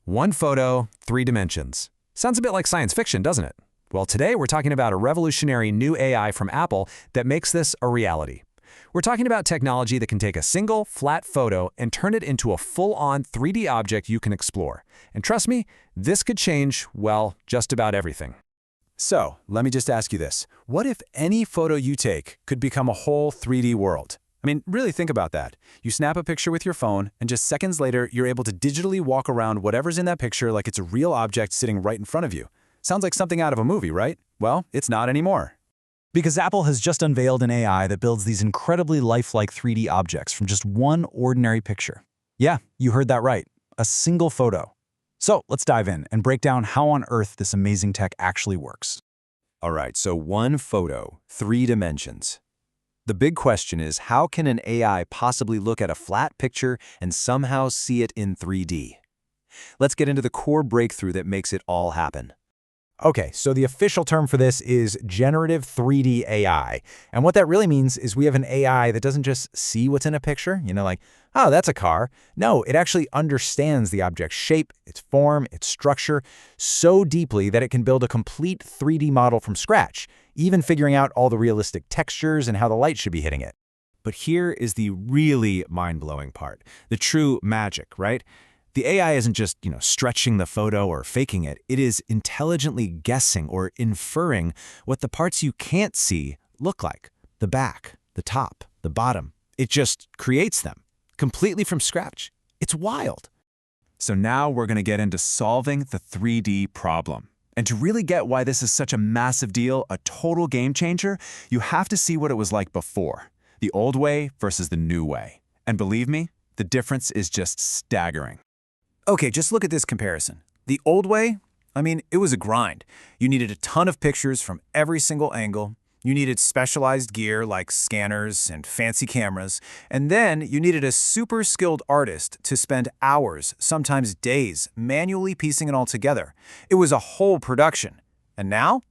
One photo, three dimensions. Sounds a bit like science fiction, doesn't it? Well, today we're talking about a revolutionary new AI from Apple that makes this a reality. We're talking about technology that can take a single, flat photo and turn it into a full-on 3D object you can explore. And trust me, this could change, well, just about everything. So, let me just ask you this. What if any photo you take could become a whole 3D world? I mean, really think about that. You snap a picture with your phone, and just seconds later, you're able to digitally walk around whatever's in that picture like it's a real object sitting right in front of you. Sounds like something out of a movie, right? Well, it's not anymore. Because Apple has just unveiled an AI that builds these incredibly lifelike 3D objects from just one ordinary picture. Yeah, you heard that right. A single photo. So let's dive in and break down how on earth this amazing tech actually works. All right, so one photo, three dimensions. The big question is, how can an AI possibly look at a flat picture and somehow see it in 3D? Let's get into the core breakthrough that makes it all happen. Okay, so the official term for this is Generative 3D AI. And what that really means is we have an AI that doesn't just see what's in a picture, like, oh, that's a car. No, it actually understands the object's shape, its form, its structure so deeply that it can build a complete 3D model from scratch, even figuring out all the realistic textures and how the light should be hitting it. But here is the really mind-blowing part, the true magic, right? The AI isn't just, stretching the photo or faking it. It is intelligently guessing or inferring what the parts you can't see look like. The back, the top, the bottom. It just creates them completely from scratch. It's wild. So now we're going to get into solving the 3D problem. And to really get why this is such a massive deal, a total game changer, you have to see what it was like before. The old way versus the new way. And believe me, the difference is just staggering. Okay, just look at this comparison. The old way, it was a grind. You needed a ton of pictures from every single angle. You needed specialized gear like scanners and fancy cameras. And then you needed a super skilled artist to spend hours, sometimes days, manually piecing it all together. It was a whole production. And now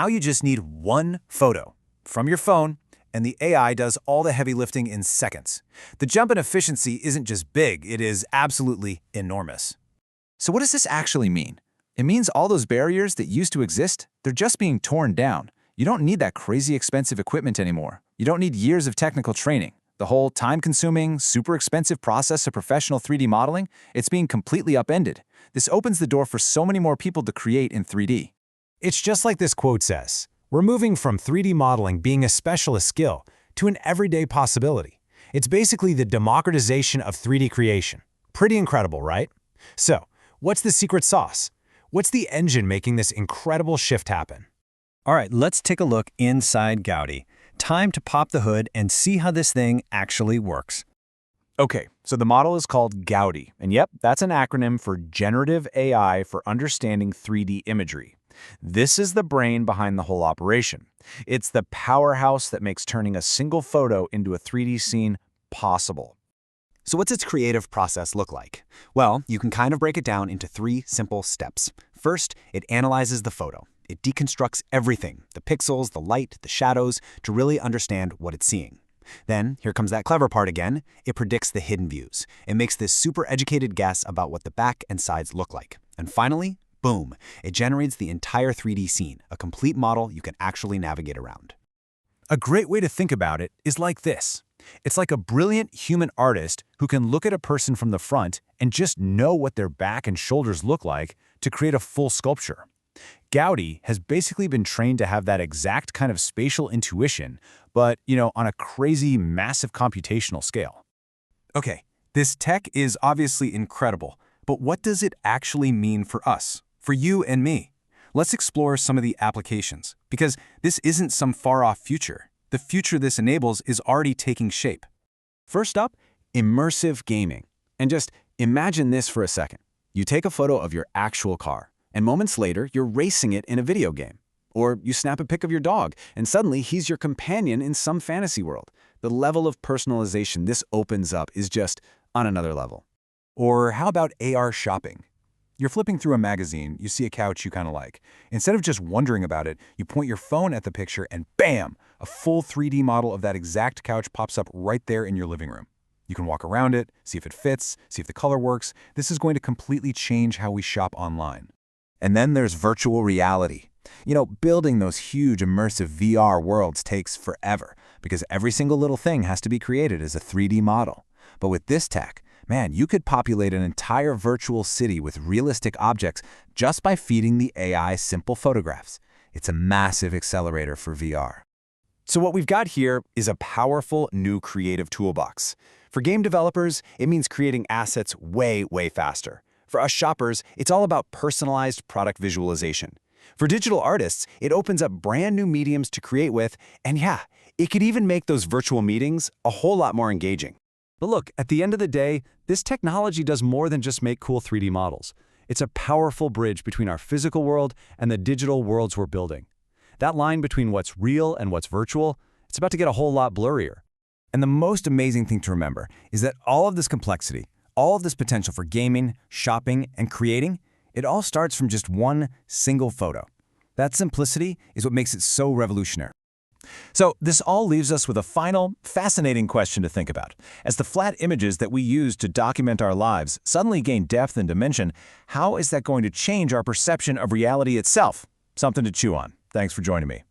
you just need one photo from your phone, and the AI does all the heavy lifting in seconds. The jump in efficiency isn't just big, it is absolutely enormous. So what does this actually mean? It means all those barriers that used to exist, they're just being torn down. You don't need that crazy expensive equipment anymore. You don't need years of technical training. The whole time-consuming, super expensive process of professional 3D modeling, it's being completely upended. This opens the door for so many more people to create in 3D. It's just like this quote says. We're moving from 3D modeling being a specialist skill to an everyday possibility. It's basically the democratization of 3D creation. Pretty incredible, right? So, what's the secret sauce? What's the engine making this incredible shift happen? All right, let's take a look inside Gaudi. Time to pop the hood and see how this thing actually works. Okay, so the model is called Gaudi, and yep, that's an acronym for Generative AI for Understanding 3D Imagery. This is the brain behind the whole operation. It's the powerhouse that makes turning a single photo into a 3D scene possible. So what's its creative process look like? Well, you can kind of break it down into three simple steps. First, it analyzes the photo. It deconstructs everything, the pixels, the light, the shadows, to really understand what it's seeing. Then, here comes that clever part again, it predicts the hidden views. It makes this super educated guess about what the back and sides look like. And finally, boom, it generates the entire 3D scene, a complete model you can actually navigate around. A great way to think about it is like this. It's like a brilliant human artist who can look at a person from the front and just know what their back and shoulders look like to create a full sculpture. Gaudi has basically been trained to have that exact kind of spatial intuition, but, on a crazy, massive computational scale. Okay, this tech is obviously incredible, but what does it actually mean for us? For you and me? Let's explore some of the applications, because this isn't some far-off future. The future this enables is already taking shape. First up, immersive gaming. And just imagine this for a second. You take a photo of your actual car, and moments later, you're racing it in a video game. Or you snap a pic of your dog, and suddenly he's your companion in some fantasy world. The level of personalization this opens up is just on another level. Or how about AR shopping? You're flipping through a magazine, you see a couch you kind of like. Instead of just wondering about it, you point your phone at the picture and bam! A full 3D model of that exact couch pops up right there in your living room. You can walk around it, see if it fits, see if the color works. This is going to completely change how we shop online. And then there's virtual reality. Building those huge immersive VR worlds takes forever because every single little thing has to be created as a 3D model. But with this tech, man, you could populate an entire virtual city with realistic objects just by feeding the AI simple photographs. It's a massive accelerator for VR. So what we've got here is a powerful new creative toolbox. For game developers, it means creating assets way, way faster. For us shoppers, it's all about personalized product visualization. For digital artists, it opens up brand new mediums to create with, and yeah, it could even make those virtual meetings a whole lot more engaging. But look, at the end of the day, this technology does more than just make cool 3D models. It's a powerful bridge between our physical world and the digital worlds we're building. That line between what's real and what's virtual, it's about to get a whole lot blurrier. And the most amazing thing to remember is that all of this complexity, all of this potential for gaming, shopping, and creating, it all starts from just one single photo. That simplicity is what makes it so revolutionary. So this all leaves us with a final, fascinating question to think about. As the flat images that we use to document our lives suddenly gain depth and dimension, how is that going to change our perception of reality itself? Something to chew on. Thanks for joining me.